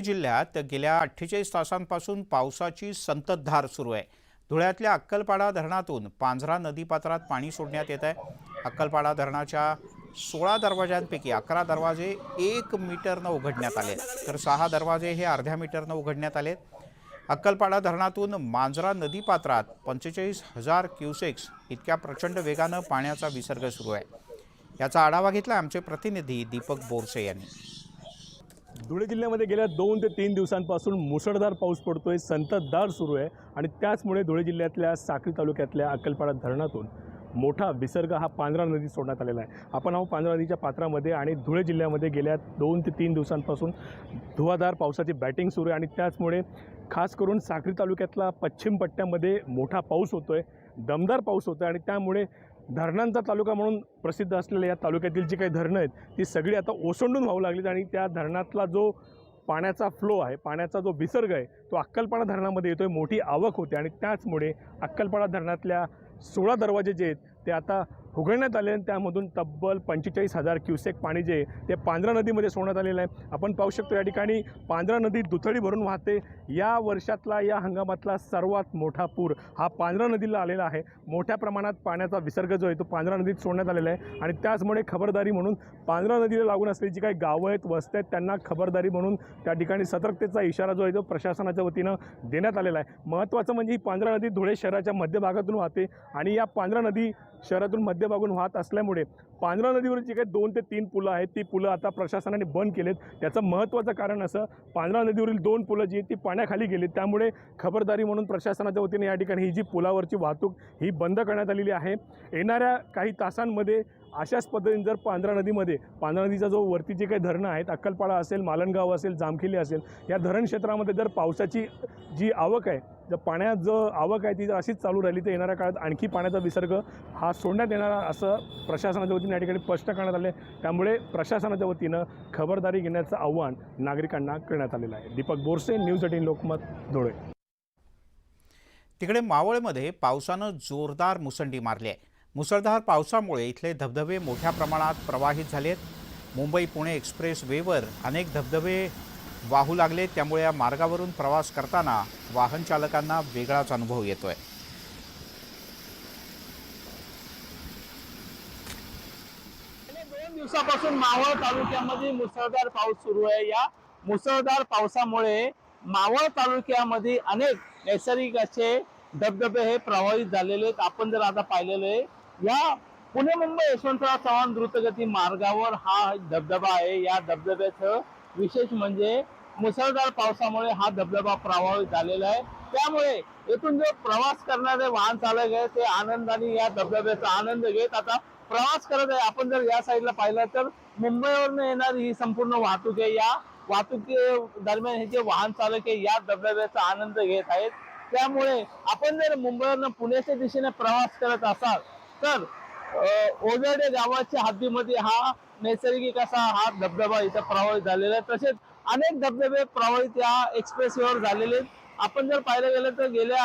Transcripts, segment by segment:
जिल्ह्यात गेल्या 48 तासांपासून पावसाची संततधार सुरू आहे। धुळ्यातल्या अक्कलपाडा धरणातून पांझरा नदीपात्रात पाणी सोडण्यात येत आहे। अक्कलपाडा धरणाच्या 16 दरवाजांपैकी 11 दरवाजे 1 मीटरनं उघडण्यात आले, तर 6 दरवाजे हे अर्ध्या मीटरनं उघडण्यात आले। अक्कलपाडा धरणातून मांजरा नदीपात्रात 45,000 क्युसेक्स इतक्या प्रचंड वेगानं पाण्याचा विसर्ग सुरू आहे। याचा आढावा घेतला आमचे प्रतिनिधी दीपक बोरसे यांनी। धुळे जिल्ह्यामध्ये गेल्या 2 ते 3 दिवसांपासून मुसळधार पाऊस पडतोय, संततधार सुरू आहे आणि त्याचमुळे धुळे जिल्ह्यातल्या साक्री तालुक्यातल्या अक्कलपाडा धरणातून मोठा विसर्ग हा पांझरा नदीत सोडण्यात आलेला आहे। आपण आहोत पांझरा नदीच्या पात्रामध्ये आणि धुळे जिल्ह्यामध्ये गेल्या 2 ते 3 दिवसांपासून धुवाधार पावसाची बॅटिंग सुरू आहे आणि त्याचमुळे खास करून साक्री तालुक्यातला पश्चिम पट्ट्यामध्ये मोठा पाऊस होतोय, दमदार पाऊस होतोय आणि त्यामुळे धरणांचा तालुका म्हणून प्रसिद्ध असलेल्या या तालुक्यातील जी काही धरणं आहेत ती सगळी आता ओसंडून वाहू लागलीत आणि त्या धरणातला जो पाण्याचा फ्लो आहे, पाण्याचा जो विसर्ग आहे तो अक्कलपाडा धरणामध्ये येतोय। मोठी आवक होते आणि त्याचमुळे अक्कलपाडा धरणातल्या 16 दरवाजे जे आहेत ते आता उघडण्यात आले आणि त्यामधून तब्बल 45,000 क्युसेक पाणी जे ते पांझरा नदीमध्ये सोडण्यात आलेलं आहे। आपण पाहू शकतो या ठिकाणी पांझरा नदी दुथडी भरून वाहते। या वर्षातला या हंगामातला सर्वात मोठा पूर हा पांझरा नदीला आलेला आहे। मोठ्या प्रमाणात पाण्याचा विसर्ग जो आहे तो पांझरा नदीत सोडण्यात आलेला आहे आणि त्याचमुळे खबरदारी म्हणून पांझरा नदीला लागून असलेली जी काही गावं आहेत, वस्त्या आहेत, त्यांना खबरदारी म्हणून त्या ठिकाणी सतर्कतेचा इशारा जो आहे तो प्रशासनाच्या वतीनं देण्यात आलेला आहे। महत्त्वाचं म्हणजे ही पांझरा नदी धुळे शहराच्या मध्यभागातून वाहते आणि या पांझरा नदी शहरातून मध्यभागून वाहत असल्यामुळे पांझरा नदीवर जी काही 2 ते 3 पुलं आहेत ती पुलं आता प्रशासनाने बंद केलेत। त्याचं महत्त्वाचं कारण असं, पांझरा नदीवरील 2 पुलं जी आहेत ती पाण्याखाली गेलीत, त्यामुळे खबरदारी म्हणून प्रशासनाच्या वतीने या ठिकाणी ही जी पुलावरची वाहतूक ही बंद करण्यात आलेली आहे। येणाऱ्या काही तासांमध्ये अशाच पद्धतीने जर पांझरा नदीचा जो वरती जे काही धरणं आहेत, अक्कलपाडा असेल, मालनगाव असेल, जामखेली असेल, या धरण क्षेत्रामध्ये जर पावसाची जी आवक आहे, जर पाण्यात जो आवक आहे ती जर अशीच चालू राहिली तर येणाऱ्या काळात आणखी पाण्याचा विसर्ग हा सोडण्यात येणार असं प्रशासनाच्या वतीने या ठिकाणी स्पष्ट करण्यात आले। त्यामुळे प्रशासनाच्या वतीनं खबरदारी घेण्याचं आव्हान नागरिकांना करण्यात आलेलं आहे। दीपक बोरसे, न्यूज 18 लोकमत, धुळे। तिकडे मावळमध्ये पावसानं जोरदार मुसंडी मारली आहे। मुसळधार पावसामुळे इथले धबधबे मोठ्या प्रमाणात प्रवाहित झालेत। मुंबई पुणे एक्सप्रेस वेवर अनेक धबधबे वाहू लागले, त्यामुळे या मार्गावरून प्रवास करताना वाहन चालकांना वेगळाच अनुभव येतोय। दोन दिवसापासून मावळ तालुक्यामध्ये मुसळधार पाऊस सुरू आहे। या मुसळधार पावसामुळे मावळ तालुक्यामध्ये अनेक नैसर्गिक असे धबधबे हे प्रभावित झालेले आहेत। आपण जर आता पाहिलेले या पुणे मुंबई यशवंतराव चव्हाण द्रुतगती मार्गावर हा धबधबा आहे। या धबधब्याचं विशेष म्हणजे मुसळधार पावसामुळे हा धबधबा प्रभावित झालेला आहे। त्यामुळे येथून जो प्रवास करणारे वाहन चालक आहे ते आनंदाने या धबधब्याचा आनंद घेत आता प्रवास करत आहे। आपण जर या साईडला पाहिलं तर मुंबईवरून येणारी ही संपूर्ण वाहतूक आहे। या वाहतुकी दरम्यान हे जे वाहन चालक आहे या धबधब्याचा आनंद घेत आहेत। त्यामुळे आपण जर मुंबईवरून पुण्याच्या दिशेने प्रवास करत असाल तर ओझरडे गावाच्या हद्दीमध्ये हा नैसर्गिक असा हा धबधबा इथं प्रभावित झालेला आहे। तसेच अनेक धबधबे प्रभावित या एक्सप्रेसवेवर झालेले आहेत। आपण जर पाहिलं गेलं तर गेल्या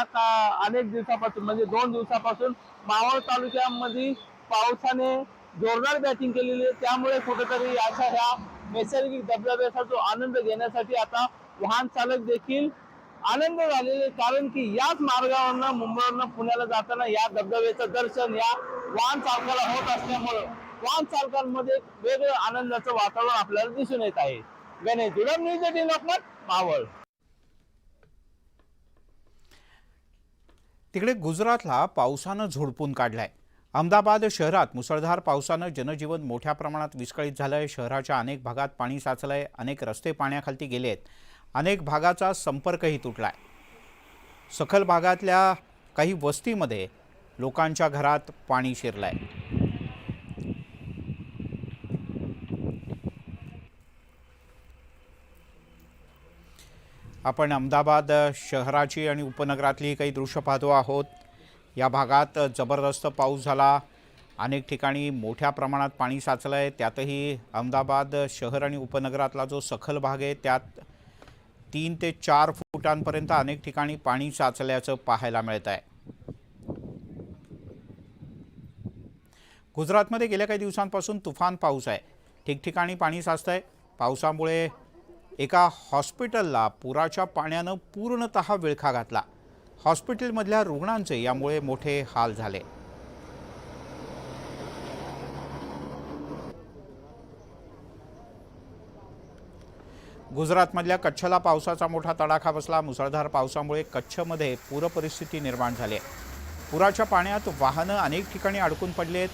अनेक दिवसापासून म्हणजे 2 दिवसापासून मावळ तालुक्यामध्ये पावसाने जोरदार बॅटिंग केलेली आहे। त्यामुळे कुठेतरी अशा ह्या नैसर्गिक धबधब्याचा जो आनंद घेण्यासाठी आता वाहन चालक देखील आनंद झालेले, कारण की याच मार्गावरनं मुंबईवरनं पुण्याला जाताना या धबधब्याचं दर्शन या वाहन चालकाला होत असल्यामुळे वाहन चालकांमध्ये वेगळं आनंदाचं वातावरण आपल्याला दिसून येत आहे। गणेश जुलम, न्यूज 18 लोकमत, मावळ। तिकडे गुजरातला पावसानं झोडपून काढलाय। अहमदाबाद शहरात मुसळधार पावसानं जनजीवन मोठ्या प्रमाणात विस्कळीत झालंय। शहराच्या अनेक भागात पाणी साचलंय, अनेक रस्ते पाण्याखाली गेलेत, अनेक भागाचा संपर्कही तुटलाय। सखल भागातल्या काही वस्तीमध्ये लोकांच्या घरात पाणी शिरलंय। आपण अहमदाबाद शहराची आणि उपनगरातली काही दृश्य पाहतो आहोत। या भागात जबरदस्त पाऊस झाला, अनेक ठिकाणी मोठ्या प्रमाणात पाणी साचलंय। त्यातही अहमदाबाद शहर आणि उपनगरातला जो सखल भाग आहे त्यात 3 ते 4 फुटांपर्यंत अनेक ठिकाणी पाणी साचल्याचं पाहायला मिळत आहे। गुजरातमध्ये गेल्या काही दिवसांपासून तुफान पाऊस आहे। ठिकठिकाणी पाणी साचतंय। पावसामुळे एका हॉस्पिटलला पुराच्या पाण्यानं पूर्णतः विळखा घातला. हॉस्पिटलमधल्या रुग्णांचे यामुळे मोठे हाल झाले. गुजरातमधल्या कच्छला पावसाचा मोठा तडाखा बसला. मुसळधार पावसामुळे कच्छमध्ये पूरपरिस्थिती निर्माण झाली आहे. पुराच्या पाण्यात वाहनं अनेक ठिकाणी अडकून पडलेत.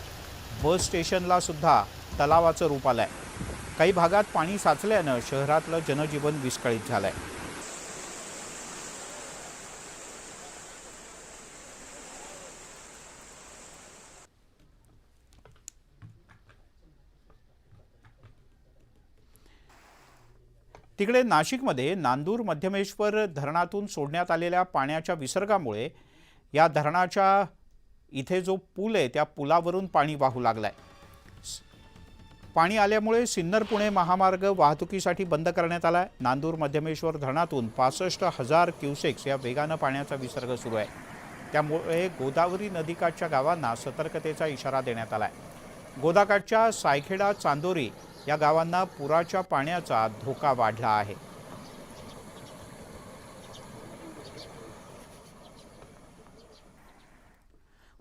बस स्टेशनला सुद्धा तलावाचं रूप आलंय. काही भागात पाणी साचल्यानं शहरातलं जनजीवन विस्कळीत झालंय. तिकडे नाशिकमध्ये नांदूर मध्यमेश्वर धरणातून सोडण्यात आलेल्या पाण्याच्या विसर्गामुळे या धरणाच्या इथे जो पूल आहे त्या पुलावरून पाणी वाहू लागलंय. पाणी आल्यामुळे सिन्नर पुणे महामार्ग वाहतुकीसाठी बंद करण्यात आलाय. नांदूर मध्यमेश्वर धरणातून 65,000 क्युसेक्स या वेगानं पाण्याचा विसर्ग सुरू आहे. त्यामुळे गोदावरी नदीकाठच्या गावांना सतर्कतेचा इशारा देण्यात आलाय. गोदाकाठच्या सायखेडा चांदोरी या गावांना पुराच्या पाण्याचा धोका वाढला आहे.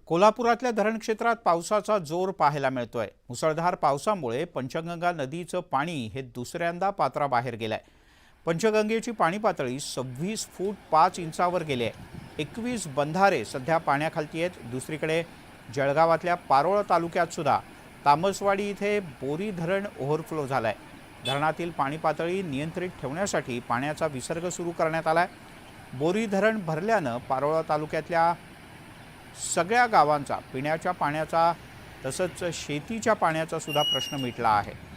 कोल्हापुरातल्या धरण क्षेत्रात पावसाचा जोर पाहायला मिळतोय. मुसळधार पावसामुळे पंचगंगा नदीचं पाणी हे दुसऱ्यांदा पात्राबाहेर गेलंय. पंचगंगेची पाणी पातळी 26 फूट 5 इंचावर गेली आहे. 21 बंधारे सध्या पाण्याखालती आहेत. दुसरीकडे जळगावातल्या पारोळ तालुक्यात सुद्धा तामसवाडी इथे बोरी धरण ओव्हरफ्लो झालंय. धरणातील पाणी पातळी नियंत्रित ठेवण्यासाठी पाण्याचा विसर्ग सुरू करण्यात आलाय. बोरी धरण भरल्यानं पारोळ तालुक्यातल्या सगळ्या गावांचा पिण्याच्या पाण्याचा तसंच शेतीच्या पाण्याचा सुद्धा प्रश्न मिटला आहे.